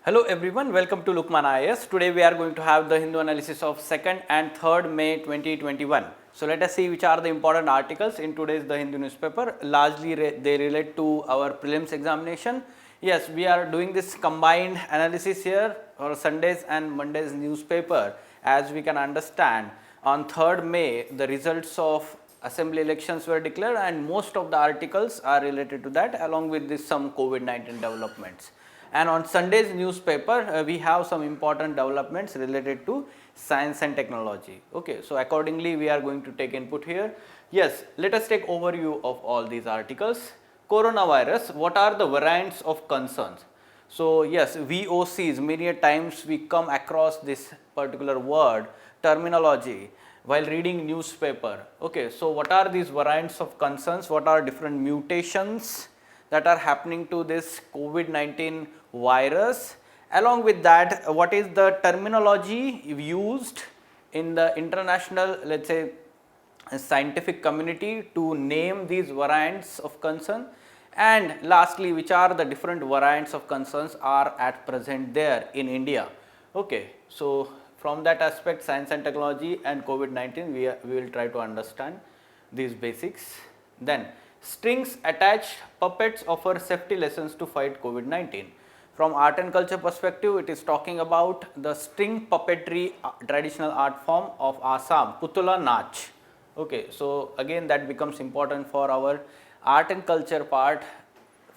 Hello everyone, welcome to Lukman IAS. Today we are going to have the Hindu analysis of 2nd and 3rd May 2021. So let us see which are the important articles in today's The Hindu newspaper. Largely they relate to our prelims examination. Yes, we are doing this combined analysis here for Sunday's and Monday's newspaper. As we can understand, on 3rd May the results of assembly elections were declared and most of the articles are related to that, along with this some COVID-19 developments. And on Sunday's newspaper, we have some important developments related to science and technology. Okay, so accordingly, we are going to take input here. Yes, let us take overview of all these articles. Coronavirus, what are the variants of concerns? So yes, VOCs, many a times we come across this particular word, terminology while reading newspaper. Okay, so what are these variants of concerns? What are different mutations that are happening to this COVID-19 virus? Along with that, what is the terminology used in the international, let's say, scientific community to name these variants of concern? And lastly, which are the different variants of concerns are at present there in India? Okay, so from that aspect, science and technology and COVID-19, we will try to understand these basics. Then strings attached puppets offer safety lessons to fight COVID-19. From art and culture perspective, it is talking about the string puppetry traditional art form of Assam, Putula Nach. Okay, so again that becomes important for our art and culture part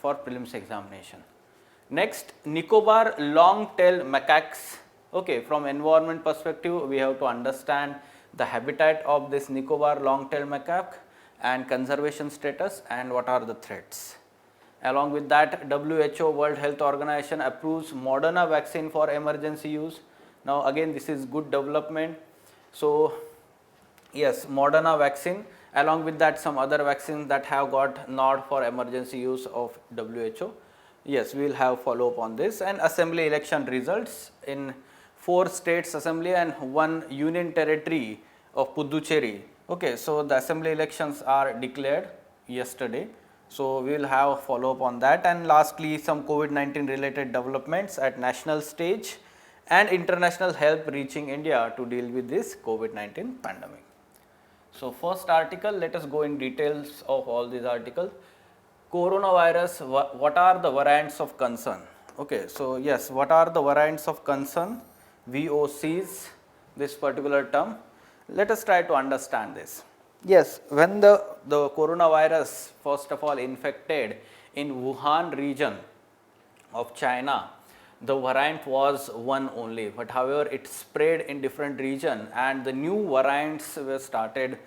for prelims examination. Next, Nicobar long-tailed macaques. Okay, from environment perspective, we have to understand the habitat of this Nicobar long-tailed macaque and conservation status and what are the threats. Along with that, WHO, World Health Organization, approves Moderna vaccine for emergency use. Now again, this is good development. So yes, Moderna vaccine, along with that some other vaccines that have got nod for emergency use of WHO. Yes, we will have follow up on this. And assembly election results in 4 states assembly and 1 union territory of Puducherry. Okay, so the assembly elections are declared yesterday. So we will have follow up on that. And lastly, some COVID-19 related developments at national stage and international help reaching India to deal with this COVID-19 pandemic. So first article, let us go in details of all these articles. Coronavirus, what are the variants of concern? Okay, so yes, what are the variants of concern? VOCs, this particular term. Let us try to understand this. Yes, when the coronavirus first of all infected in Wuhan region of China, the variant was one only, but however it spread in different region and the new variants were started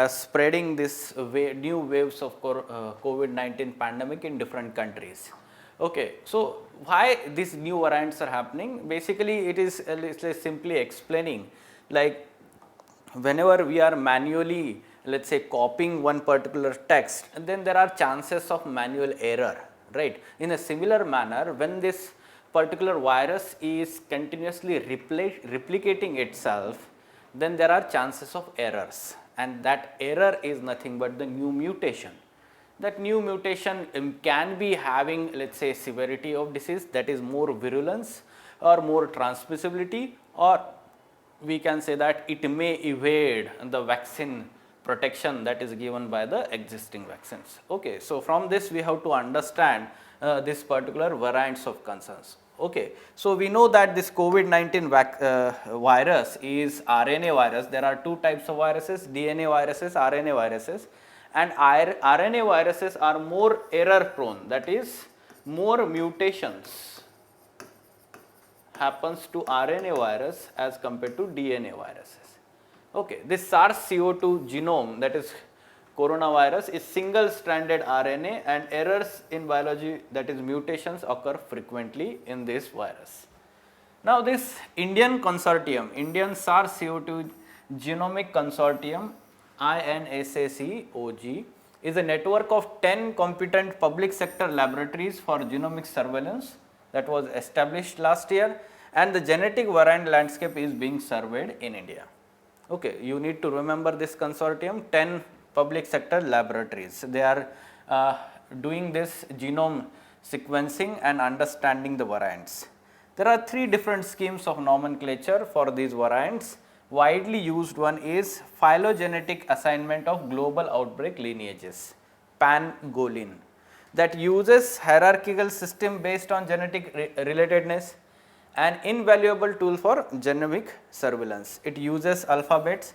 spreading this new waves of COVID-19 pandemic in different countries. Okay, so why these new variants are happening? Basically, it is simply explaining, like whenever we are manually, let's say, copying one particular text, and then there are chances of manual error, right? In a similar manner, when this particular virus is continuously replicating itself, then there are chances of errors, and that error is nothing but the new mutation. That new mutation can be having, let's say, severity of disease, that is more virulence or more transmissibility, or we can say that it may evade the vaccine protection that is given by the existing vaccines. Okay, so from this we have to understand this particular variants of concerns. Okay, so we know that this COVID-19 virus is RNA virus. There are 2 types of viruses, DNA viruses, RNA viruses, and RNA viruses are more error prone, that is more mutations happens to RNA virus as compared to DNA viruses. Okay, this SARS-CoV-2 genome, that is coronavirus, is single stranded RNA, and errors in biology, that is mutations, occur frequently in this virus. Now this Indian consortium, Indian SARS-CoV-2 Genomic Consortium, INSACOG, is a network of 10 competent public sector laboratories for genomic surveillance that was established last year, and the genetic variant landscape is being surveyed in India. Okay, you need to remember this consortium, 10 public sector laboratories. They are doing this genome sequencing and understanding the variants. There are three different schemes of nomenclature for these variants. Widely used one is phylogenetic assignment of global outbreak lineages, pangolin, that uses hierarchical system based on genetic relatedness, an invaluable tool for genomic surveillance. It uses alphabets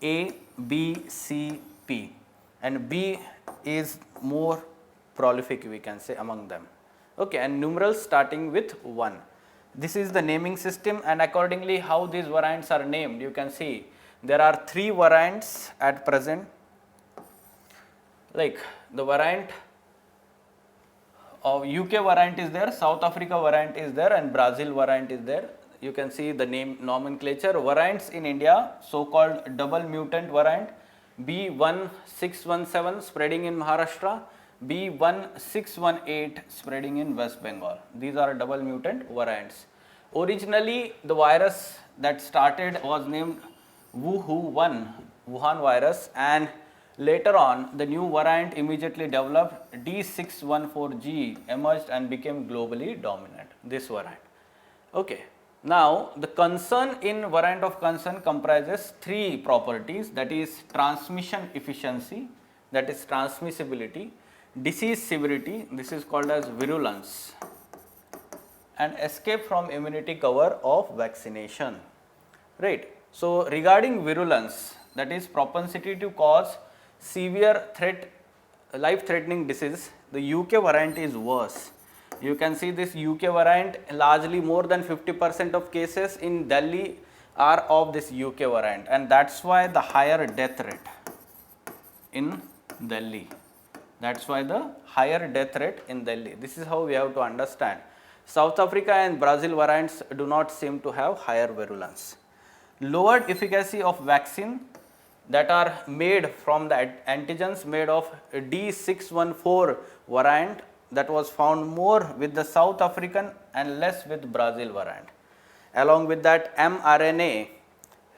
A, B, C, P, and B is more prolific, we can say, among them. Okay, and numerals starting with 1. This is the naming system, and accordingly how these variants are named, you can see there are 3 variants at present, like the variant of UK variant is there, South Africa variant is there, and Brazil variant is there. You can see the name nomenclature. Variants in India, so called double mutant variant B1617 spreading in Maharashtra, B1618 spreading in West Bengal. These are double mutant variants. Originally the virus that started was named Wuhan virus, and later on the new variant immediately developed D614G emerged and became globally dominant, this variant. Okay. Now the concern in variant of concern comprises 3 properties, that is transmission efficiency, that is transmissibility, disease severity, this is called as virulence, and escape from immunity cover of vaccination, right. So regarding virulence, that is propensity to cause severe life threatening disease, the UK variant is worse. You can see this UK variant, largely more than 50% of cases in Delhi are of this UK variant, and that's why the higher death rate in Delhi. That's why the higher death rate in Delhi. This is how we have to understand. South Africa and Brazil variants do not seem to have higher virulence. Lowered efficacy of vaccine that are made from the antigens made of D614 variant, that was found more with the South African and less with Brazil variant. Along with that, mRNA,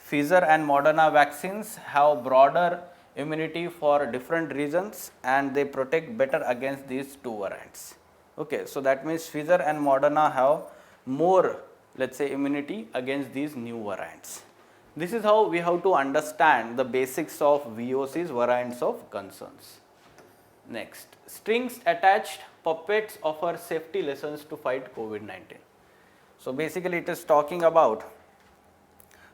Pfizer and Moderna vaccines have broader immunity for different reasons, and they protect better against these 2 variants. Okay, so that means Pfizer and Moderna have more, let's say, immunity against these new variants. This is how we have to understand the basics of VOCs, variants of concerns. Next, strings attached puppets offer safety lessons to fight COVID-19. So basically it is talking about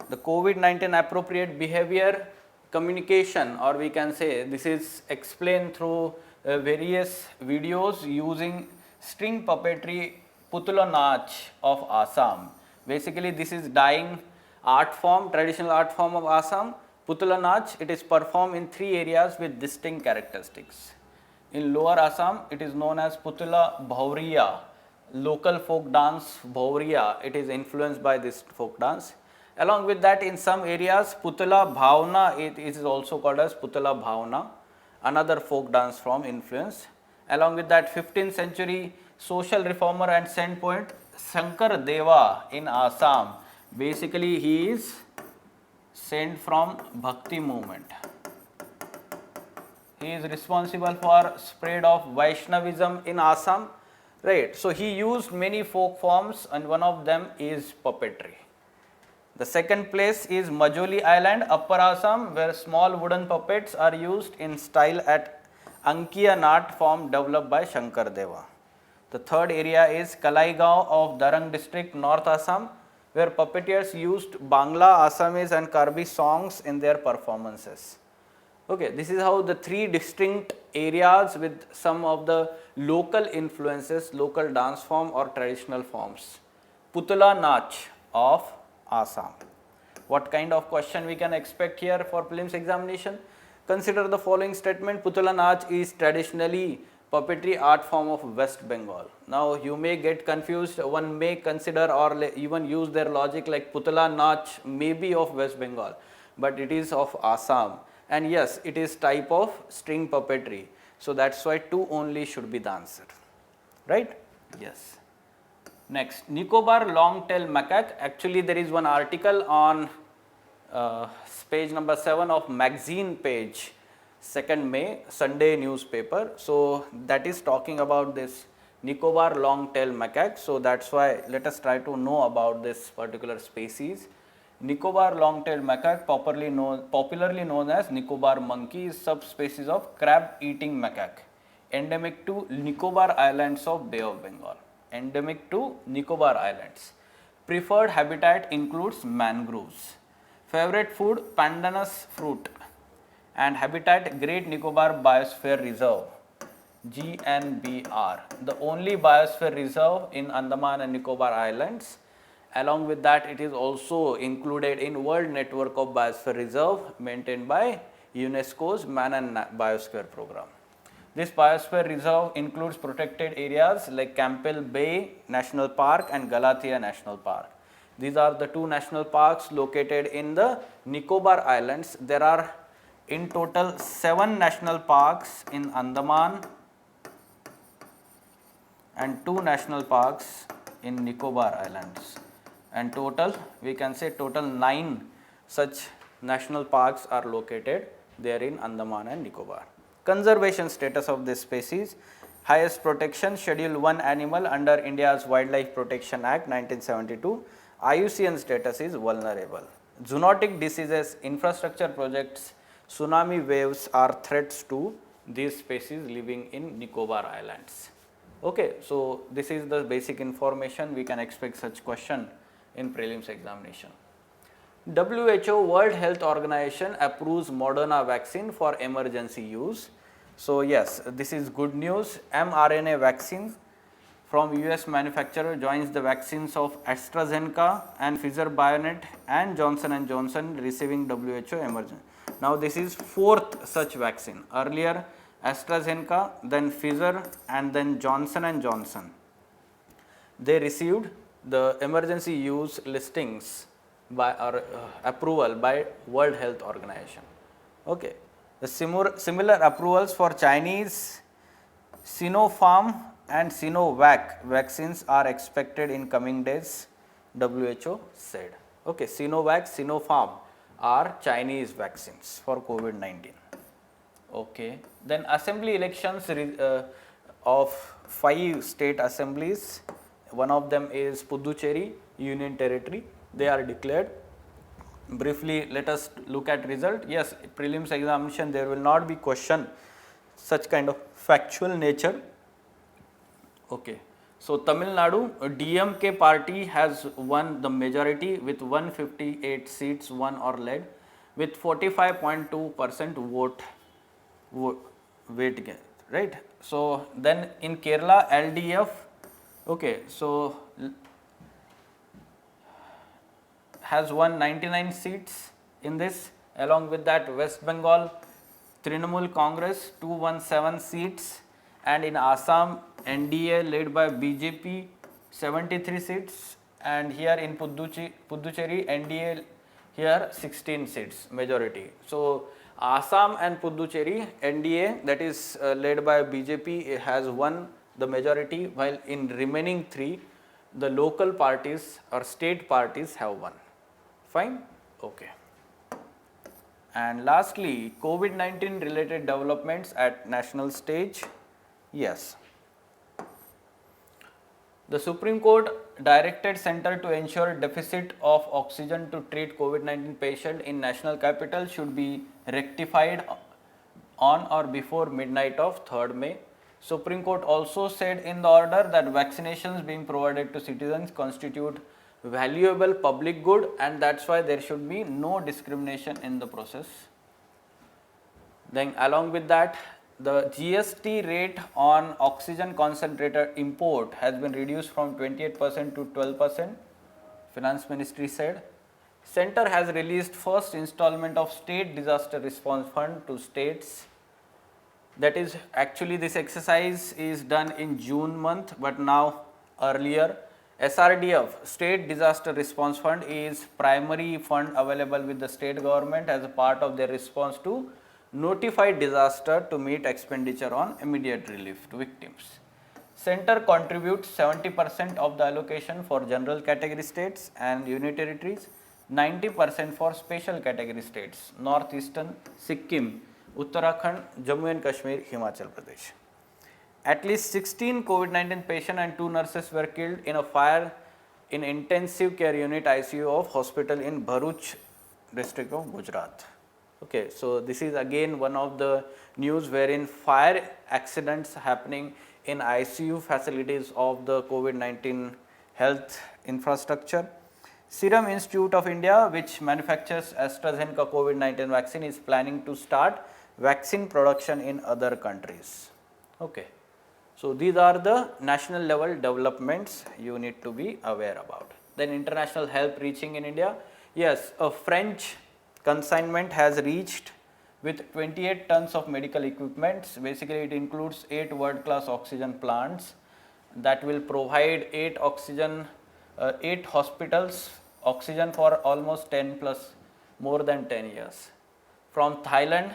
the COVID-19 appropriate behavior communication, or we can say this is explained through various videos using string puppetry Putula Nach of Assam. Basically this is dying art form, traditional art form of Assam. Putula Nach, it is performed in 3 areas with distinct characteristics. In Lower Assam, it is known as Putula Bhauriya, local folk dance Bhauriya. It is influenced by this folk dance. Along with that, in some areas, Putula Bhavna, it is also called as Putula Bhavna, another folk dance from influence. Along with that, 15th century social reformer and saint poet Shankar Deva in Assam. Basically, he is saint from Bhakti movement. He is responsible for spread of Vaishnavism in Assam, right. So he used many folk forms, and one of them is puppetry. The second place is Majoli Island, Upper Assam, where small wooden puppets are used in style at Ankiya art form developed by Shankar Deva. The third area is Kalaigaon of Darang district, North Assam, where puppeteers used Bangla, Assamese and Karbi songs in their performances. Okay, this is how the 3 distinct areas with some of the local influences, local dance form or traditional forms. Putula Nach of Assam. What kind of question we can expect here for prelims examination? Consider the following statement: Putula Nach is traditionally puppetry art form of West Bengal. Now you may get confused, one may consider or even use their logic like Putula Nach may be of West Bengal, but it is of Assam. And yes, it is type of string puppetry. So that's why 2 only should be the answer, right? Yes. Next, Nicobar long-tailed macaque. Actually, there is one article on page number 7 of magazine page, 2nd May, Sunday newspaper. So that is talking about this Nicobar long-tail macaque. So that's why let us try to know about this particular species. Nicobar long-tailed macaque, popularly known as Nicobar monkey, is subspecies of crab-eating macaque, endemic to Nicobar Islands of Bay of Bengal. Endemic to Nicobar Islands. Preferred habitat includes mangroves. Favorite food, pandanus fruit. And habitat, Great Nicobar Biosphere Reserve, GNBR, the only biosphere reserve in Andaman and Nicobar Islands. Along with that, it is also included in World Network of Biosphere Reserve maintained by UNESCO's Man and Biosphere Program. This biosphere reserve includes protected areas like Campbell Bay National Park and Galathea National Park. These are the two national parks located in the Nicobar Islands. There are in total 7 national parks in Andaman and 2 national parks in Nicobar Islands, and total we can say total 9 such national parks are located there in Andaman and Nicobar. Conservation status of this species, highest protection, Schedule 1 animal under India's Wildlife Protection Act 1972, IUCN status is vulnerable. Zoonotic diseases, infrastructure projects, tsunami waves are threats to these species living in Nicobar Islands. Okay, so this is the basic information. We can expect such question in prelims examination. WHO, World Health Organization, approves Moderna vaccine for emergency use. So yes, this is good news. mRNA vaccine from US manufacturer joins the vaccines of AstraZeneca and Pfizer-BioNTech and Johnson & Johnson receiving WHO emergency. Now this is 4th such vaccine. Earlier AstraZeneca, then Pfizer and then Johnson & Johnson. They received the emergency use listings by approval by World Health Organization. Okay. The similar approvals for Chinese Sinopharm and Sinovac vaccines are expected in coming days, WHO said. Okay, Sinovac, Sinopharm are Chinese vaccines for COVID-19. Okay, then assembly elections of 5 state assemblies. One of them is Puducherry Union Territory. They are declared. Briefly, let us look at result. Yes, prelims examination there will not be question such kind of factual nature. Okay, so Tamil Nadu DMK party has won the majority with 158 seats won or led with 45.2% weight gain, right. So then in Kerala LDF, okay, so has won 99 seats in this. Along with that, West Bengal Trinamool Congress 217 seats, and in Assam NDA led by BJP 73 seats, and here in Puducherry NDA here 16 seats majority. So Assam and Puducherry NDA, that is led by BJP, has won the majority, while in remaining 3 the local parties or state parties have won. Fine? Okay. And lastly, COVID-19 related developments at national stage. Yes. The Supreme Court directed center to ensure deficit of oxygen to treat COVID-19 patient in national capital should be rectified on or before midnight of 3rd May. Supreme Court also said in the order that vaccinations being provided to citizens constitute valuable public good, and that's why there should be no discrimination in the process. Then along with that, the GST rate on oxygen concentrator import has been reduced from 28% to 12%, Finance Ministry said. Center has released first installment of State Disaster Response Fund to states. That is, actually this exercise is done in June month, but now earlier SRDF, State Disaster Response Fund, is primary fund available with the state government as a part of their response to notified disaster to meet expenditure on immediate relief to victims. Center contributes 70% of the allocation for general category states and union territories, 90% for special category states, Northeastern, Sikkim, Uttarakhand, Jammu and Kashmir, Himachal Pradesh. At least 16 COVID-19 patients and 2 nurses were killed in a fire in intensive care unit ICU of hospital in Bharuch district of Gujarat. Okay, so this is again one of the news wherein fire accidents happening in ICU facilities of the COVID-19 health infrastructure. Serum Institute of India, which manufactures AstraZeneca COVID-19 vaccine, is planning to start vaccine production in other countries. Okay. So, these are the national level developments you need to be aware about. Then international help reaching in India. Yes, a French consignment has reached with 28 tons of medical equipments. Basically, it includes 8 world class oxygen plants that will provide 8 hospitals oxygen for almost 10 plus more than 10 years. From Thailand,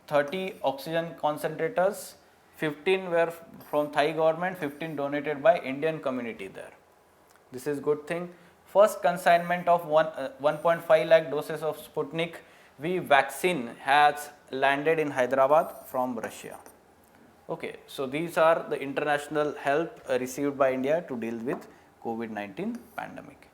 30 oxygen concentrators, 15 were from Thai government, 15 donated by Indian community there. This is good thing. First consignment of 1.5 lakh doses of Sputnik V vaccine has landed in Hyderabad from Russia. Okay, so these are the international help received by India to deal with COVID-19 pandemic.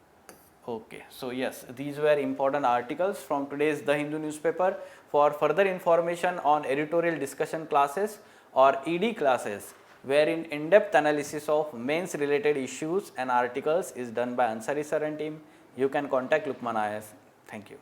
Okay, so yes, these were important articles from today's The Hindu newspaper. For further information on editorial discussion classes or ED classes, wherein in-depth analysis of mains related issues and articles is done by Ansari sir and team, you can contact Lukman IAS. Thank you.